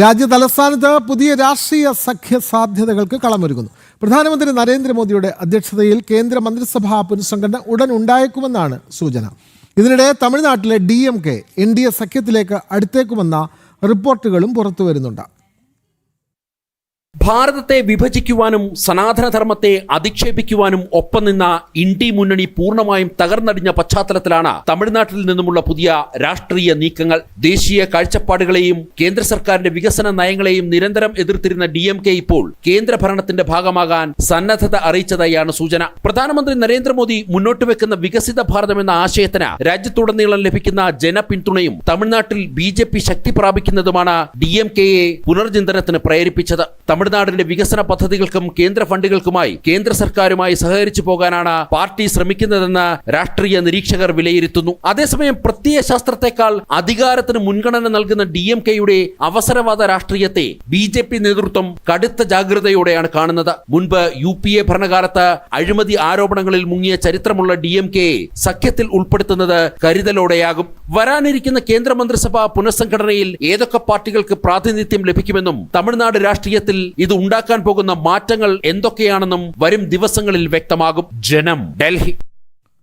രാജ്യ തലസ്ഥാനത്ത് പുതിയ രാഷ്ട്രീയ സഖ്യ സാധ്യതകൾക്ക് കളമൊരുങ്ങുന്നു. പ്രധാനമന്ത്രി നരേന്ദ്രമോദിയുടെ അധ്യക്ഷതയിൽ കേന്ദ്ര മന്ത്രിസഭാ പുനഃസംഘടന ഉടൻ ഉണ്ടായേക്കുമെന്നാണ് സൂചന. ഇതിനിടെ തമിഴ്നാട്ടിലെ DMK NDA സഖ്യത്തിലേക്ക് അടുത്തേക്കുമെന്ന റിപ്പോർട്ടുകളും പുറത്തുവരുന്നുണ്ട്. ഭാരതത്തെ വിഭജിക്കുവാനും സനാതനധർമ്മത്തെ അധിക്ഷേപിക്കുവാനും ഒപ്പം നിന്ന ഇന്ത്യ മുന്നണി പൂർണ്ണമായും തകർന്നടിഞ്ഞ പശ്ചാത്തലത്തിലാണ് തമിഴ്നാട്ടിൽ നിന്നുമുള്ള പുതിയ രാഷ്ട്രീയ നീക്കങ്ങൾ. ദേശീയ കാഴ്ചപ്പാടുകളെയും കേന്ദ്ര സർക്കാരിന്റെ വികസന നയങ്ങളെയും നിരന്തരം എതിർത്തിരുന്ന DMK ഇപ്പോൾ കേന്ദ്ര ഭരണത്തിന്റെ ഭാഗമാകാൻ സന്നദ്ധത അറിയിച്ചതായാണ് സൂചന. പ്രധാനമന്ത്രി നരേന്ദ്രമോദി മുന്നോട്ട് വെക്കുന്ന വികസിത ഭാരതം എന്ന ആശയത്തിന് രാജ്യത്തുടനീളം ലഭിക്കുന്ന ജനപിന്തുണയും തമിഴ്നാട്ടിൽ BJP ശക്തി പ്രാപിക്കുന്നതുമാണ് DMKയെ പുനർചിന്തനത്തിന് പ്രേരിപ്പിച്ചത്. തമിഴ്നാടിന്റെ വികസന പദ്ധതികൾക്കും കേന്ദ്ര ഫണ്ടുകൾക്കുമായി കേന്ദ്ര സർക്കാരുമായി സഹകരിച്ചു പോകാനാണ് പാർട്ടി ശ്രമിക്കുന്നതെന്ന് രാഷ്ട്രീയ നിരീക്ഷകർ വിലയിരുത്തുന്നു. അതേസമയം പ്രത്യയശാസ്ത്രത്തെക്കാൾ അധികാരത്തിന് മുൻഗണന നൽകുന്ന DMKയുടെ അവസരവാദ രാഷ്ട്രീയത്തെ BJP നേതൃത്വം കടുത്ത ജാഗ്രതയോടെയാണ് കാണുന്നത്. മുൻപ് UPA ഭരണകാലത്ത് അഴിമതി ആരോപണങ്ങളിൽ മുങ്ങിയ ചരിത്രമുള്ള DMKയെ സഖ്യത്തിൽ ഉൾപ്പെടുത്തുന്നത് കരുതലോടെയാകും. വരാനിരിക്കുന്ന കേന്ദ്രമന്ത്രിസഭാ പുനഃസംഘടനയിൽ ഏതൊക്കെ പാർട്ടികൾക്ക് പ്രാതിനിധ്യം ലഭിക്കുമെന്നും തമിഴ്നാട് രാഷ്ട്രീയത്തിൽ ഇത് ഉണ്ടാക്കാൻ പോകുന്ന മാറ്റങ്ങൾ എന്തൊക്കെയാണെന്നും വരും ദിവസങ്ങളിൽ വ്യക്തമാകും. ജനം, ഡൽഹി.